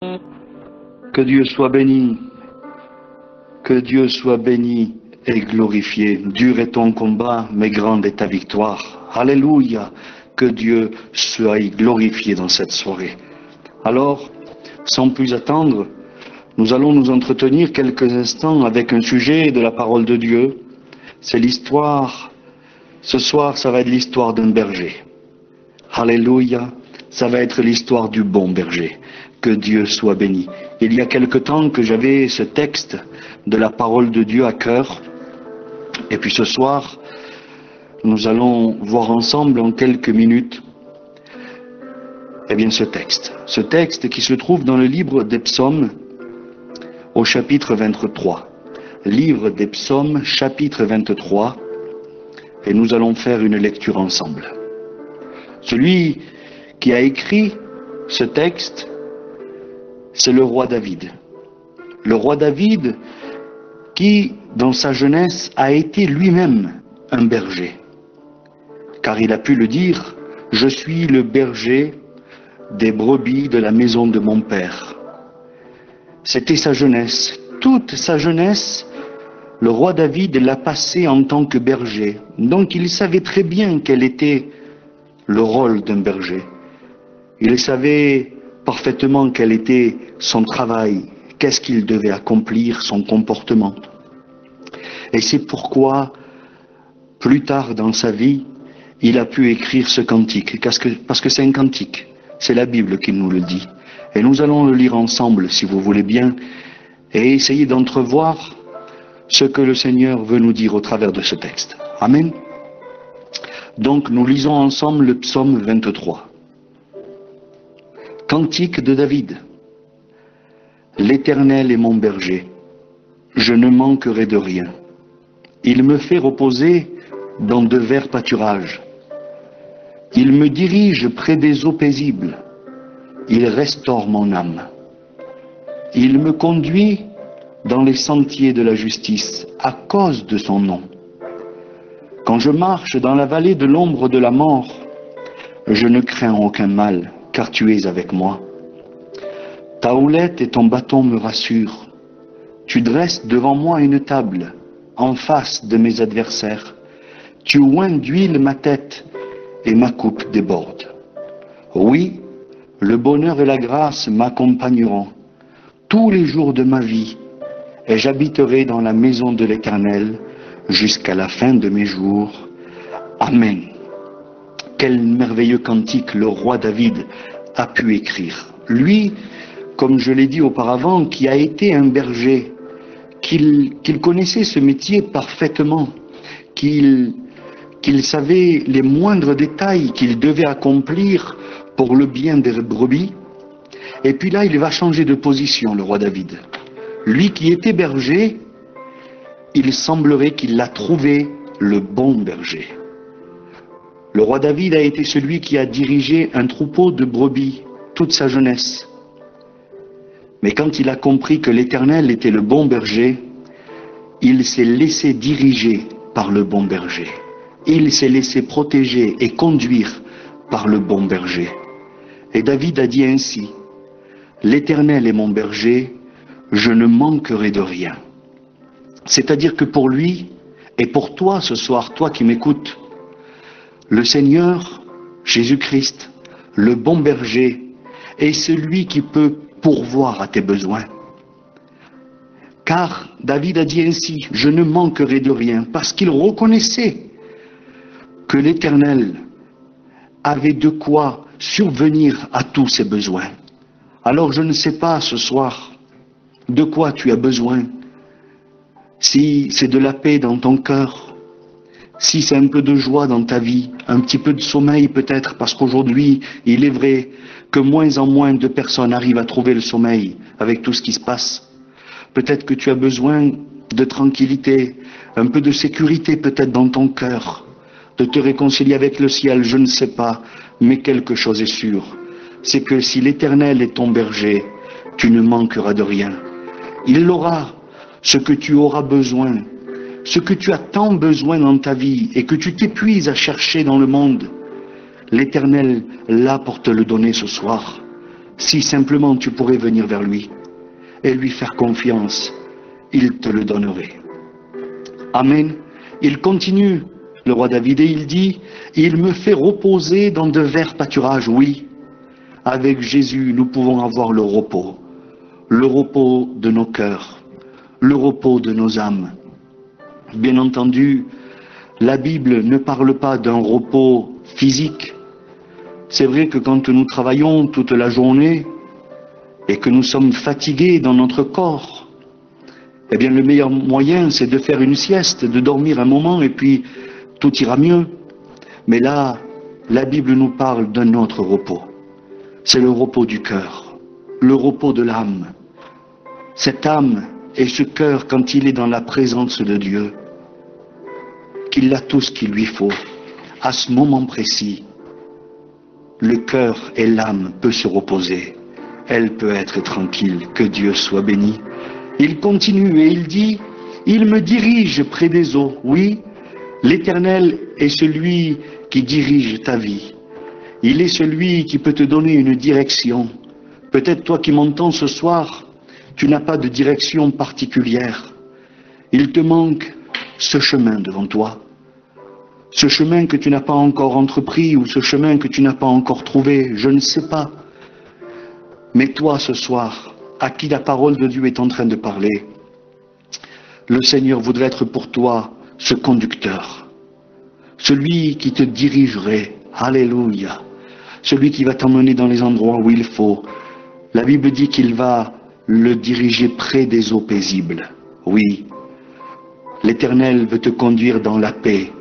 Que Dieu soit béni, que Dieu soit béni et glorifié. Dur est ton combat, mais grande est ta victoire. Alléluia, que Dieu soit glorifié dans cette soirée. Alors, sans plus attendre, nous allons nous entretenir quelques instants avec un sujet de la parole de Dieu. C'est l'histoire, ce soir ça va être l'histoire d'un berger. Alléluia, ça va être l'histoire du bon berger. Que Dieu soit béni. Il y a quelque temps que j'avais ce texte de la parole de Dieu à cœur. Et puis ce soir, nous allons voir ensemble en quelques minutes, eh bien ce texte qui se trouve dans le livre des Psaumes au chapitre 23. Livre des Psaumes, chapitre 23, et nous allons faire une lecture ensemble. Celui qui a écrit ce texte, c'est le roi David. Le roi David qui, dans sa jeunesse, a été lui-même un berger. Car il a pu le dire, « Je suis le berger des brebis de la maison de mon père ». C'était sa jeunesse. Toute sa jeunesse, le roi David l'a passée en tant que berger. Donc il savait très bien quel était le rôle d'un berger. Il savait parfaitement quel était son travail, qu'est-ce qu'il devait accomplir, son comportement. Et c'est pourquoi, plus tard dans sa vie, il a pu écrire ce cantique, parce que c'est un cantique, c'est la Bible qui nous le dit. Et nous allons le lire ensemble, si vous voulez bien, et essayer d'entrevoir ce que le Seigneur veut nous dire au travers de ce texte. Amen. Donc nous lisons ensemble le psaume 23. Cantique de David. L'Éternel est mon berger, je ne manquerai de rien. Il me fait reposer dans de verts pâturages. Il me dirige près des eaux paisibles. Il restaure mon âme. Il me conduit dans les sentiers de la justice à cause de son nom. Quand je marche dans la vallée de l'ombre de la mort, je ne crains aucun mal, car tu es avec moi. Ta houlette et ton bâton me rassurent. Tu dresses devant moi une table, en face de mes adversaires. Tu oins d'huile ma tête, et ma coupe déborde. Oui, le bonheur et la grâce m'accompagneront tous les jours de ma vie, et j'habiterai dans la maison de l'Éternel jusqu'à la fin de mes jours. Amen. Quel merveilleux cantique le roi David a pu écrire. Lui, comme je l'ai dit auparavant, qui a été un berger, qu'il connaissait ce métier parfaitement, qu'il savait les moindres détails qu'il devait accomplir pour le bien des brebis. Et puis là, il va changer de position, le roi David. Lui qui était berger, il semblerait qu'il a trouvé le bon berger. Le roi David a été celui qui a dirigé un troupeau de brebis toute sa jeunesse. Mais quand il a compris que l'Éternel était le bon berger, il s'est laissé diriger par le bon berger. Il s'est laissé protéger et conduire par le bon berger. Et David a dit ainsi, « L'Éternel est mon berger, je ne manquerai de rien. » C'est-à-dire que pour lui, et pour toi ce soir, toi qui m'écoutes, le Seigneur, Jésus-Christ, le bon berger, est celui qui peut pourvoir à tes besoins. Car David a dit ainsi, « Je ne manquerai de rien », parce qu'il reconnaissait que l'Éternel avait de quoi survenir à tous ses besoins. Alors je ne sais pas ce soir de quoi tu as besoin. Si c'est de la paix dans ton cœur, si c'est un peu de joie dans ta vie, un petit peu de sommeil peut-être, parce qu'aujourd'hui, il est vrai que moins en moins de personnes arrivent à trouver le sommeil avec tout ce qui se passe. Peut-être que tu as besoin de tranquillité, un peu de sécurité peut-être dans ton cœur, de te réconcilier avec le ciel, je ne sais pas, mais quelque chose est sûr, c'est que si l'Éternel est ton berger, tu ne manqueras de rien. Il aura ce que tu auras besoin, ce que tu as tant besoin dans ta vie et que tu t'épuises à chercher dans le monde. L'Éternel, là pour te le donner ce soir. Si simplement tu pourrais venir vers lui et lui faire confiance, il te le donnerait. Amen. Il continue, le roi David, et il dit, il me fait reposer dans de verts pâturages. Oui, avec Jésus, nous pouvons avoir le repos de nos cœurs, le repos de nos âmes. Bien entendu, la Bible ne parle pas d'un repos physique. C'est vrai que quand nous travaillons toute la journée et que nous sommes fatigués dans notre corps, eh bien le meilleur moyen c'est de faire une sieste, de dormir un moment et puis tout ira mieux. Mais là, la Bible nous parle d'un autre repos. C'est le repos du cœur, le repos de l'âme. Cette âme et ce cœur, quand il est dans la présence de Dieu, qu'il a tout ce qu'il lui faut, à ce moment précis, le cœur et l'âme peuvent se reposer. Elle peut être tranquille, que Dieu soit béni. Il continue et il dit, il me dirige près des eaux. Oui, l'Éternel est celui qui dirige ta vie. Il est celui qui peut te donner une direction. Peut-être toi qui m'entends ce soir, tu n'as pas de direction particulière. Il te manque ce chemin devant toi. Ce chemin que tu n'as pas encore entrepris ou ce chemin que tu n'as pas encore trouvé, je ne sais pas. Mais toi ce soir, à qui la parole de Dieu est en train de parler, le Seigneur voudrait être pour toi ce conducteur, celui qui te dirigerait, alléluia, celui qui va t'emmener dans les endroits où il faut. La Bible dit qu'il va le diriger près des eaux paisibles. Oui, l'Éternel veut te conduire dans la paix,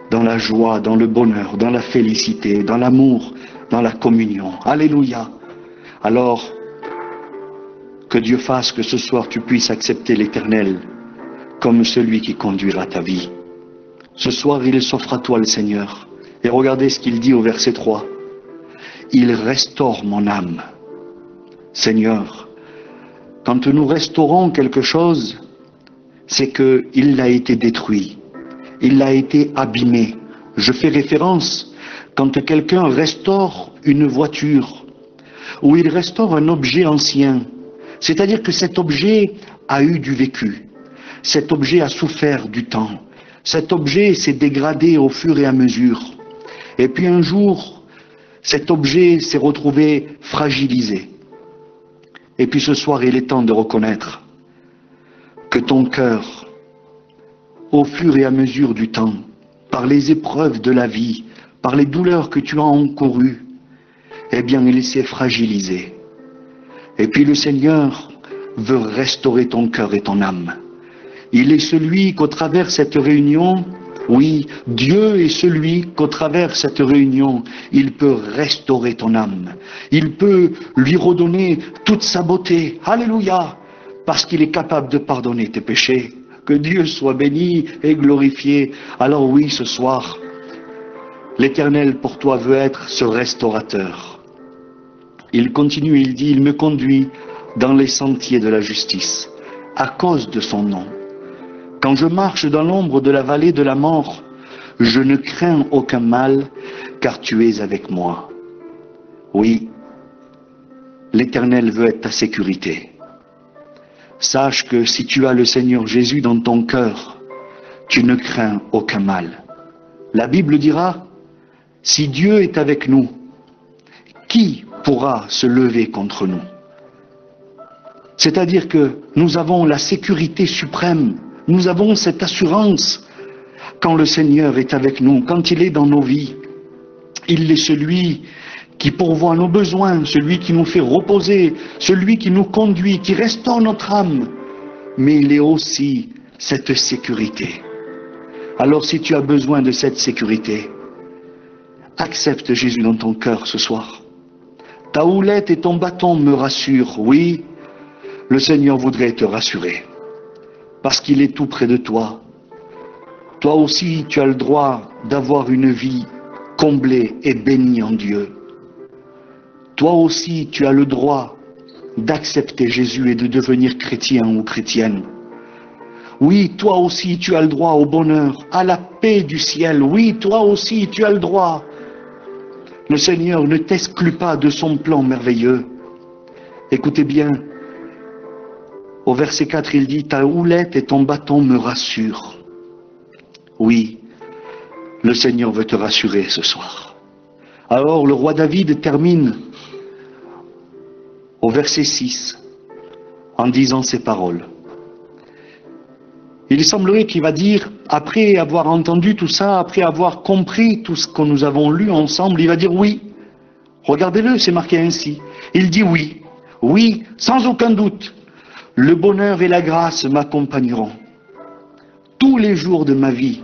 dans la joie, dans le bonheur, dans la félicité, dans l'amour, dans la communion. Alléluia. Alors, que Dieu fasse que ce soir tu puisses accepter l'Éternel comme celui qui conduira ta vie. Ce soir, il s'offre à toi le Seigneur. Et regardez ce qu'il dit au verset 3. Il restaure mon âme. Seigneur, quand nous restaurons quelque chose, c'est qu'il a été détruit. Il a été abîmé. Je fais référence quand quelqu'un restaure une voiture ou il restaure un objet ancien. C'est-à-dire que cet objet a eu du vécu. Cet objet a souffert du temps. Cet objet s'est dégradé au fur et à mesure. Et puis un jour, cet objet s'est retrouvé fragilisé. Et puis ce soir, il est temps de reconnaître que ton cœur, au fur et à mesure du temps, par les épreuves de la vie, par les douleurs que tu as encourues, eh bien, il s'est fragilisé. Et puis le Seigneur veut restaurer ton cœur et ton âme. Il est celui qu'au travers cette réunion, oui, Dieu est celui qu'au travers cette réunion, il peut restaurer ton âme. Il peut lui redonner toute sa beauté. Alléluia! Parce qu'il est capable de pardonner tes péchés. Que Dieu soit béni et glorifié. Alors oui, ce soir, l'Éternel pour toi veut être ce restaurateur. Il continue, il dit, il me conduit dans les sentiers de la justice, à cause de son nom. Quand je marche dans l'ombre de la vallée de la mort, je ne crains aucun mal, car tu es avec moi. Oui, l'Éternel veut être ta sécurité. Sache que si tu as le Seigneur Jésus dans ton cœur, tu ne crains aucun mal. La Bible dira, si Dieu est avec nous, qui pourra se lever contre nous? C'est-à-dire que nous avons la sécurité suprême, nous avons cette assurance quand le Seigneur est avec nous, quand il est dans nos vies. Il est celui qui pourvoit nos besoins, celui qui nous fait reposer, celui qui nous conduit, qui restaure notre âme. Mais il est aussi cette sécurité. Alors si tu as besoin de cette sécurité, accepte Jésus dans ton cœur ce soir. Ta houlette et ton bâton me rassurent. Oui, le Seigneur voudrait te rassurer, parce qu'il est tout près de toi. Toi aussi, tu as le droit d'avoir une vie comblée et bénie en Dieu. Toi aussi, tu as le droit d'accepter Jésus et de devenir chrétien ou chrétienne. Oui, toi aussi, tu as le droit au bonheur, à la paix du ciel. Oui, toi aussi, tu as le droit. Le Seigneur ne t'exclut pas de son plan merveilleux. Écoutez bien, au verset 4, il dit, ta houlette et ton bâton me rassurent. Oui, le Seigneur veut te rassurer ce soir. Alors le roi David termine au verset 6 en disant ces paroles. Il semblerait qu'il va dire, après avoir entendu tout ça, après avoir compris tout ce que nous avons lu ensemble, il va dire oui. Regardez-le, c'est marqué ainsi. Il dit oui, oui, sans aucun doute. Le bonheur et la grâce m'accompagneront tous les jours de ma vie,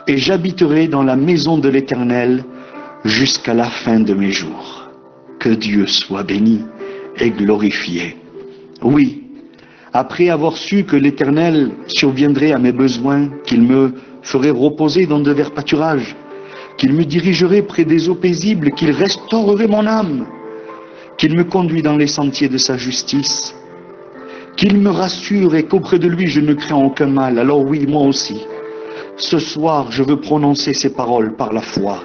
et j'habiterai dans la maison de l'Éternel jusqu'à la fin de mes jours. Que Dieu soit béni et glorifié. Oui, après avoir su que l'Éternel surviendrait à mes besoins, qu'il me ferait reposer dans de verts pâturages, qu'il me dirigerait près des eaux paisibles, qu'il restaurerait mon âme, qu'il me conduit dans les sentiers de sa justice, qu'il me rassure et qu'auprès de lui je ne crains aucun mal. Alors oui, moi aussi, ce soir je veux prononcer ces paroles par la foi.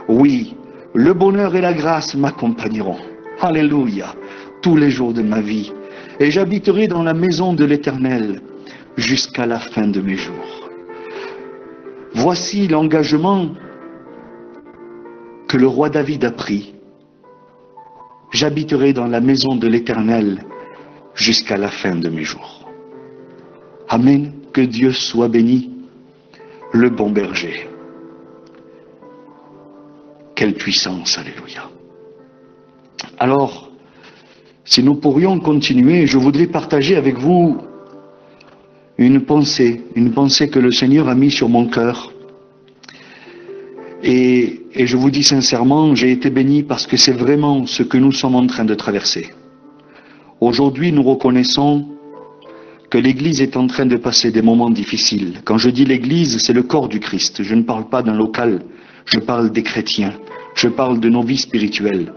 Oui, le bonheur et la grâce m'accompagneront. Alléluia, tous les jours de ma vie. Et j'habiterai dans la maison de l'Éternel jusqu'à la fin de mes jours. Voici l'engagement que le roi David a pris. J'habiterai dans la maison de l'Éternel jusqu'à la fin de mes jours. Amen, que Dieu soit béni, le bon berger. Quelle puissance, alléluia. Alors, si nous pourrions continuer, je voudrais partager avec vous une pensée que le Seigneur a mise sur mon cœur. Et je vous dis sincèrement, j'ai été béni parce que c'est vraiment ce que nous sommes en train de traverser. Aujourd'hui, nous reconnaissons que l'Église est en train de passer des moments difficiles. Quand je dis l'Église, c'est le corps du Christ. Je ne parle pas d'un local, je parle des chrétiens. Je parle de nos vies spirituelles.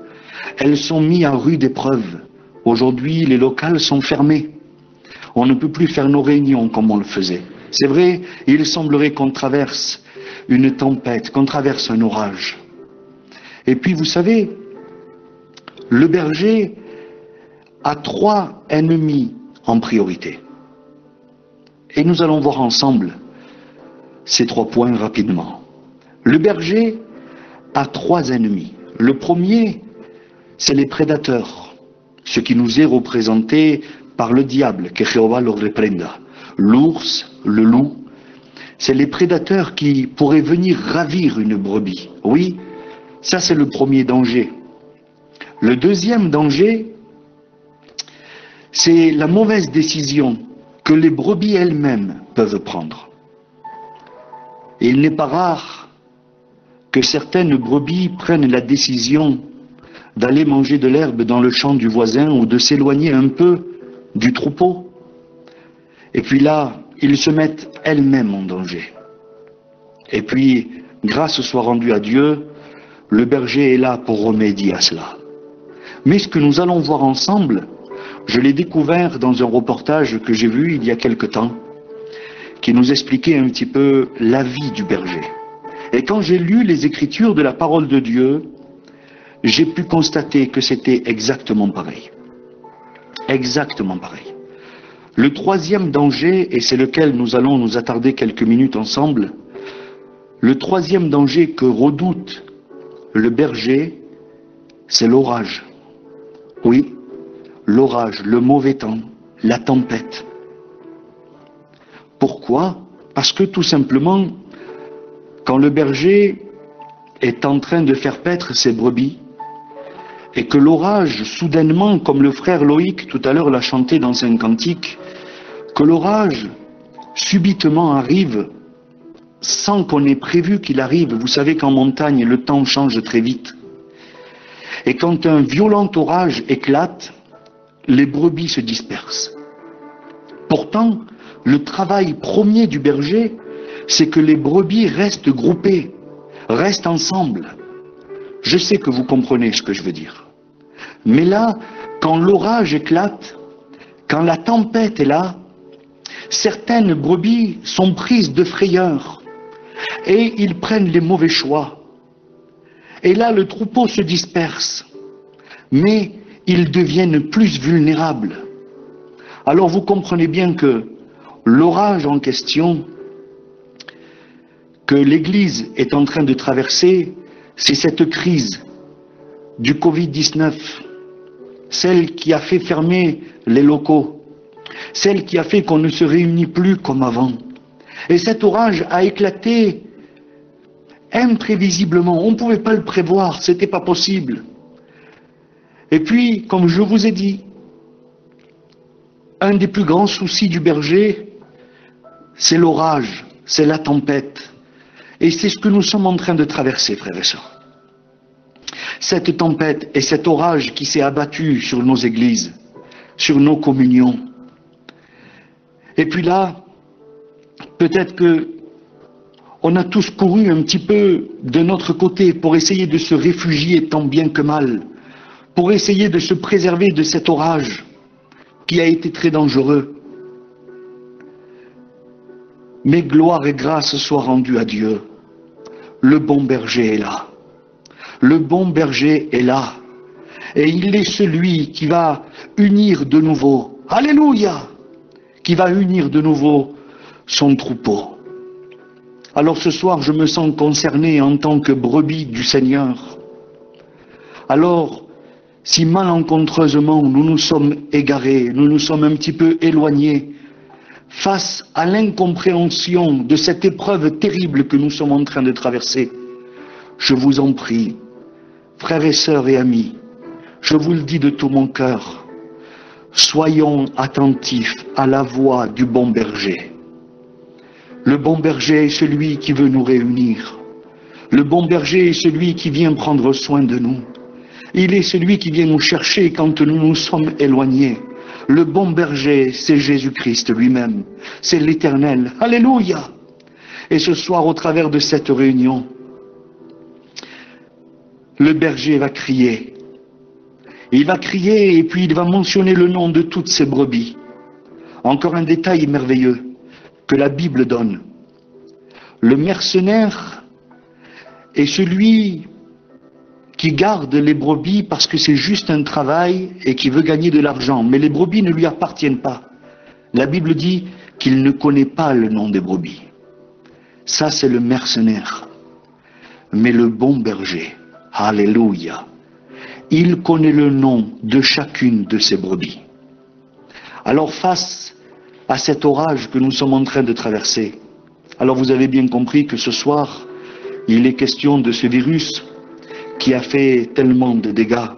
Elles sont mises à rude épreuve. Aujourd'hui, les locales sont fermés. On ne peut plus faire nos réunions comme on le faisait. C'est vrai, il semblerait qu'on traverse une tempête, qu'on traverse un orage. Et puis, vous savez, le berger a 3 ennemis en priorité. Et nous allons voir ensemble ces 3 points rapidement. Le berger a 3 ennemis. Le premier, c'est les prédateurs, ce qui nous est représenté par le diable, que Jéhovah le reprenda. L'ours, le loup, c'est les prédateurs qui pourraient venir ravir une brebis. Oui, ça c'est le premier danger. Le deuxième danger, c'est la mauvaise décision que les brebis elles-mêmes peuvent prendre. Et il n'est pas rare que certaines brebis prennent la décision d'aller manger de l'herbe dans le champ du voisin ou de s'éloigner un peu du troupeau. Et puis là, ils se mettent elles-mêmes en danger. Et puis, grâce soit rendue à Dieu, le berger est là pour remédier à cela. Mais ce que nous allons voir ensemble, je l'ai découvert dans un reportage que j'ai vu il y a quelque temps, qui nous expliquait un petit peu la vie du berger. Et quand j'ai lu les Écritures de la parole de Dieu, j'ai pu constater que c'était exactement pareil. Exactement pareil. Le troisième danger, et c'est lequel nous allons nous attarder quelques minutes ensemble, le troisième danger que redoute le berger, c'est l'orage. Oui, l'orage, le mauvais temps, la tempête. Pourquoi? Parce que tout simplement, quand le berger est en train de faire paître ses brebis, et que l'orage, soudainement, comme le frère Loïc tout à l'heure l'a chanté dans un cantique, que l'orage subitement arrive sans qu'on ait prévu qu'il arrive. Vous savez qu'en montagne, le temps change très vite. Et quand un violent orage éclate, les brebis se dispersent. Pourtant, le travail premier du berger, c'est que les brebis restent groupées, restent ensemble. Je sais que vous comprenez ce que je veux dire. Mais là, quand l'orage éclate, quand la tempête est là, certaines brebis sont prises de frayeur et ils prennent les mauvais choix. Et là, le troupeau se disperse. Mais ils deviennent plus vulnérables. Alors vous comprenez bien que l'orage en question que l'Église est en train de traverser, c'est cette crise du Covid-19, celle qui a fait fermer les locaux, celle qui a fait qu'on ne se réunit plus comme avant. Et cet orage a éclaté imprévisiblement, on ne pouvait pas le prévoir, ce n'était pas possible. Et puis, comme je vous ai dit, un des plus grands soucis du berger, c'est l'orage, c'est la tempête. Et c'est ce que nous sommes en train de traverser, frères et sœurs. Cette tempête et cet orage qui s'est abattu sur nos églises, sur nos communions. Et puis là, peut-être que on a tous couru un petit peu de notre côté pour essayer de se réfugier tant bien que mal, pour essayer de se préserver de cet orage qui a été très dangereux. Mais gloire et grâce soient rendues à Dieu. Le bon berger est là. Le bon berger est là. Et il est celui qui va unir de nouveau, alléluia, qui va unir de nouveau son troupeau. Alors ce soir, je me sens concerné en tant que brebis du Seigneur. Alors, si malencontreusement nous nous sommes égarés, nous nous sommes un petit peu éloignés, face à l'incompréhension de cette épreuve terrible que nous sommes en train de traverser, je vous en prie, frères et sœurs et amis, je vous le dis de tout mon cœur, soyons attentifs à la voix du bon berger. Le bon berger est celui qui veut nous réunir. Le bon berger est celui qui vient prendre soin de nous. Il est celui qui vient nous chercher quand nous nous sommes éloignés. Le bon berger, c'est Jésus-Christ lui-même. C'est l'Éternel. Alléluia! Et ce soir, au travers de cette réunion, le berger va crier. Il va crier et puis il va mentionner le nom de toutes ses brebis. Encore un détail merveilleux que la Bible donne. Le mercenaire est celui qui garde les brebis parce que c'est juste un travail et qui veut gagner de l'argent. Mais les brebis ne lui appartiennent pas. La Bible dit qu'il ne connaît pas le nom des brebis. Ça, c'est le mercenaire. Mais le bon berger, alléluia, il connaît le nom de chacune de ses brebis. Alors face à cet orage que nous sommes en train de traverser, alors vous avez bien compris que ce soir, il est question de ce virus qui a fait tellement de dégâts,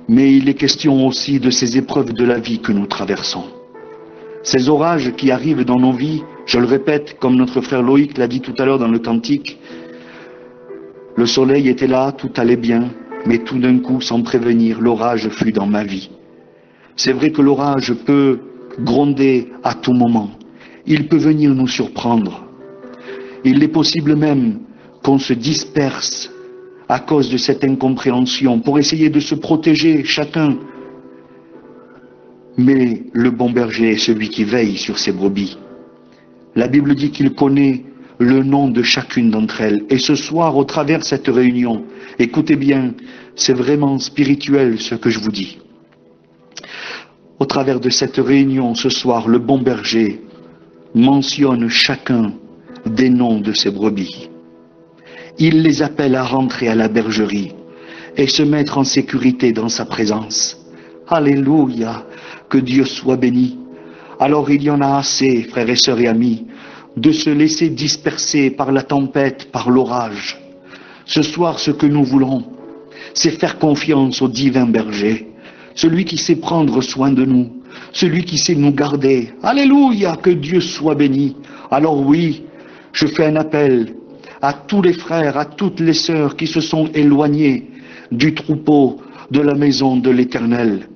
mais il est question aussi de ces épreuves de la vie que nous traversons. Ces orages qui arrivent dans nos vies, je le répète, comme notre frère Loïc l'a dit tout à l'heure dans le cantique, le soleil était là, tout allait bien, mais tout d'un coup, sans prévenir, l'orage fut dans ma vie. C'est vrai que l'orage peut gronder à tout moment. Il peut venir nous surprendre. Il est possible même qu'on se disperse à cause de cette incompréhension, pour essayer de se protéger chacun. Mais le bon berger est celui qui veille sur ses brebis. La Bible dit qu'il connaît le nom de chacune d'entre elles. Et ce soir, au travers de cette réunion, écoutez bien, c'est vraiment spirituel ce que je vous dis. Au travers de cette réunion, ce soir, le bon berger mentionne chacun des noms de ses brebis. Il les appelle à rentrer à la bergerie et se mettre en sécurité dans sa présence. Alléluia, que Dieu soit béni. Alors il y en a assez, frères et sœurs et amis, de se laisser disperser par la tempête, par l'orage. Ce soir, ce que nous voulons, c'est faire confiance au divin berger, celui qui sait prendre soin de nous, celui qui sait nous garder. Alléluia, que Dieu soit béni. Alors oui, je fais un appel à tous les frères, à toutes les sœurs qui se sont éloignés du troupeau de la maison de l'Éternel.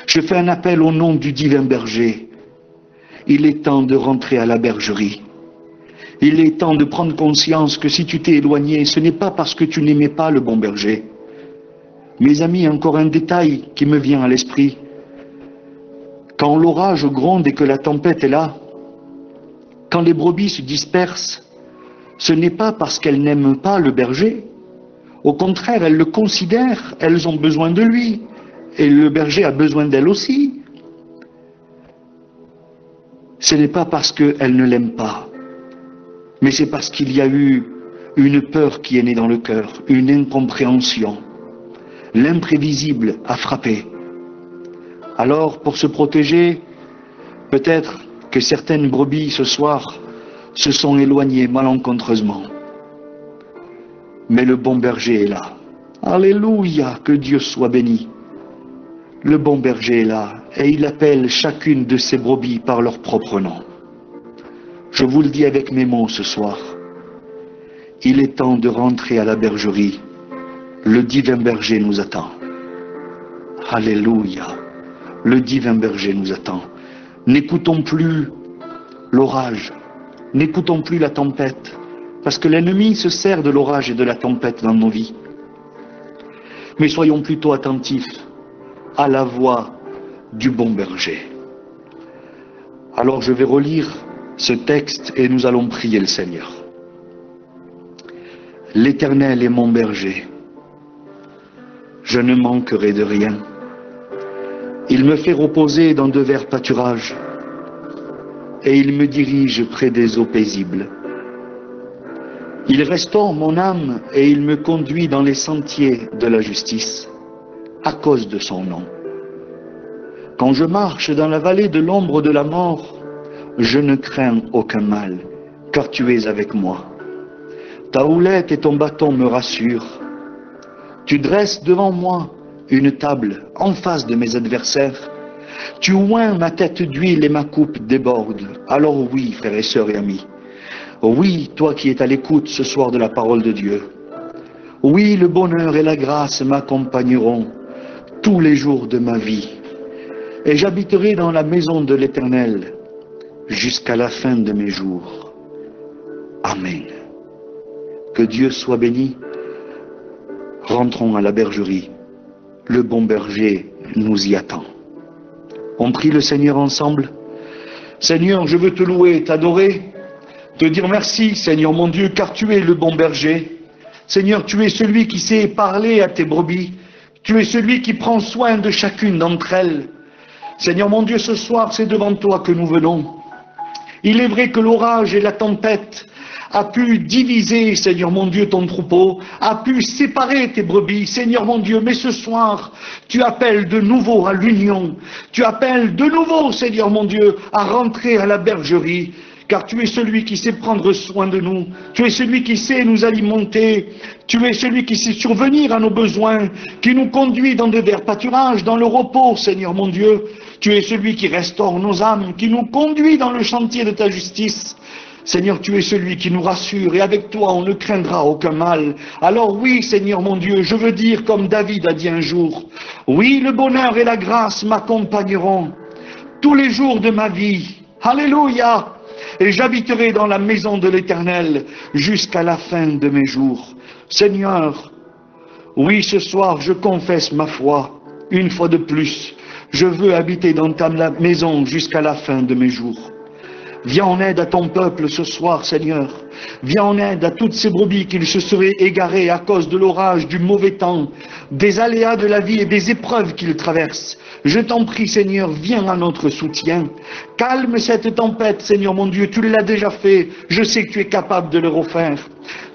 Je fais un appel au nom du divin berger. Il est temps de rentrer à la bergerie. Il est temps de prendre conscience que si tu t'es éloigné, ce n'est pas parce que tu n'aimais pas le bon berger. Mes amis, encore un détail qui me vient à l'esprit. Quand l'orage gronde et que la tempête est là, quand les brebis se dispersent, ce n'est pas parce qu'elles n'aiment pas le berger. Au contraire, elles le considèrent, elles ont besoin de lui. et le berger a besoin d'elle aussi. Ce n'est pas parce qu'elle ne l'aime pas, mais c'est parce qu'il y a eu une peur qui est née dans le cœur, une incompréhension. L'imprévisible a frappé. Alors, pour se protéger, peut-être que certaines brebis ce soir se sont éloignées malencontreusement. Mais le bon berger est là. Alléluia, que Dieu soit béni. Le bon berger est là et il appelle chacune de ses brebis par leur propre nom. Je vous le dis avec mes mots ce soir. Il est temps de rentrer à la bergerie. Le divin berger nous attend. Alléluia. Le divin berger nous attend. N'écoutons plus l'orage. N'écoutons plus la tempête. Parce que l'ennemi se sert de l'orage et de la tempête dans nos vies. Mais soyons plutôt attentifs à la voix du bon berger. Alors je vais relire ce texte et nous allons prier le Seigneur. L'Éternel est mon berger. Je ne manquerai de rien. Il me fait reposer dans de verts pâturages et il me dirige près des eaux paisibles. Il restaure mon âme et il me conduit dans les sentiers de la justice à cause de son nom. Quand je marche dans la vallée de l'ombre de la mort, je ne crains aucun mal, car tu es avec moi. Ta houlette et ton bâton me rassurent. Tu dresses devant moi une table en face de mes adversaires. Tu oins ma tête d'huile et ma coupe déborde. Alors oui, frères et sœurs et amis, oui, toi qui es à l'écoute ce soir de la parole de Dieu, oui, le bonheur et la grâce m'accompagneront tous les jours de ma vie, et j'habiterai dans la maison de l'Éternel jusqu'à la fin de mes jours. Amen. Que Dieu soit béni. Rentrons à la bergerie. Le bon berger nous y attend. On prie le Seigneur ensemble. Seigneur, je veux te louer, t'adorer, te dire merci, Seigneur mon Dieu, car tu es le bon berger. Seigneur, tu es celui qui sait parler à tes brebis. Tu es celui qui prend soin de chacune d'entre elles. Seigneur mon Dieu, ce soir, c'est devant toi que nous venons. Il est vrai que l'orage et la tempête a pu diviser, Seigneur mon Dieu, ton troupeau, a pu séparer tes brebis, Seigneur mon Dieu, mais ce soir, tu appelles de nouveau à l'union. Tu appelles de nouveau, Seigneur mon Dieu, à rentrer à la bergerie. Car tu es celui qui sait prendre soin de nous, tu es celui qui sait nous alimenter, tu es celui qui sait survenir à nos besoins, qui nous conduit dans de verts pâturages, dans le repos, Seigneur mon Dieu. Tu es celui qui restaure nos âmes, qui nous conduit dans le chantier de ta justice. Seigneur, tu es celui qui nous rassure et avec toi on ne craindra aucun mal. Alors oui, Seigneur mon Dieu, je veux dire comme David a dit un jour, oui, le bonheur et la grâce m'accompagneront tous les jours de ma vie. Alléluia! Et j'habiterai dans la maison de l'Éternel jusqu'à la fin de mes jours. Seigneur, oui, ce soir, je confesse ma foi, une fois de plus. Je veux habiter dans ta maison jusqu'à la fin de mes jours. Viens en aide à ton peuple ce soir, Seigneur. Viens en aide à toutes ces brebis qui se seraient égarées à cause de l'orage, du mauvais temps, des aléas de la vie et des épreuves qu'ils traversent. Je t'en prie, Seigneur, viens à notre soutien. Calme cette tempête, Seigneur mon Dieu, tu l'as déjà fait. Je sais que tu es capable de le refaire.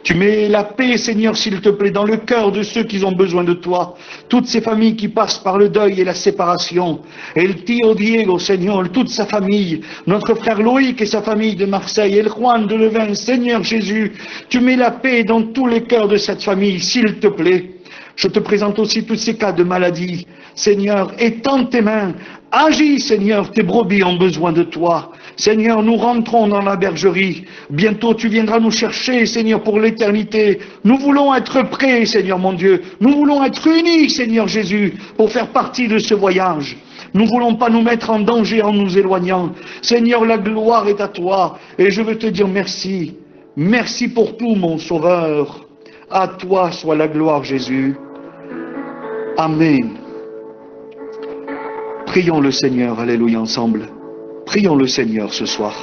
Tu mets la paix, Seigneur, s'il te plaît, dans le cœur de ceux qui ont besoin de toi. Toutes ces familles qui passent par le deuil et la séparation. El Tio Diego, Seigneur, toute sa famille. Notre frère Loïc et sa famille de Marseille. El Juan de Levin, Seigneur Jésus. Tu mets la paix dans tous les cœurs de cette famille, s'il te plaît. Je te présente aussi tous ces cas de maladie. Seigneur, étends tes mains. Agis, Seigneur, tes brebis ont besoin de toi. Seigneur, nous rentrons dans la bergerie. Bientôt, tu viendras nous chercher, Seigneur, pour l'éternité. Nous voulons être prêts, Seigneur mon Dieu. Nous voulons être unis, Seigneur Jésus, pour faire partie de ce voyage. Nous ne voulons pas nous mettre en danger en nous éloignant. Seigneur, la gloire est à toi. Et je veux te dire merci. Merci pour tout, mon Sauveur. À toi soit la gloire, Jésus. Amen. Prions le Seigneur, alléluia, ensemble. Prions le Seigneur ce soir.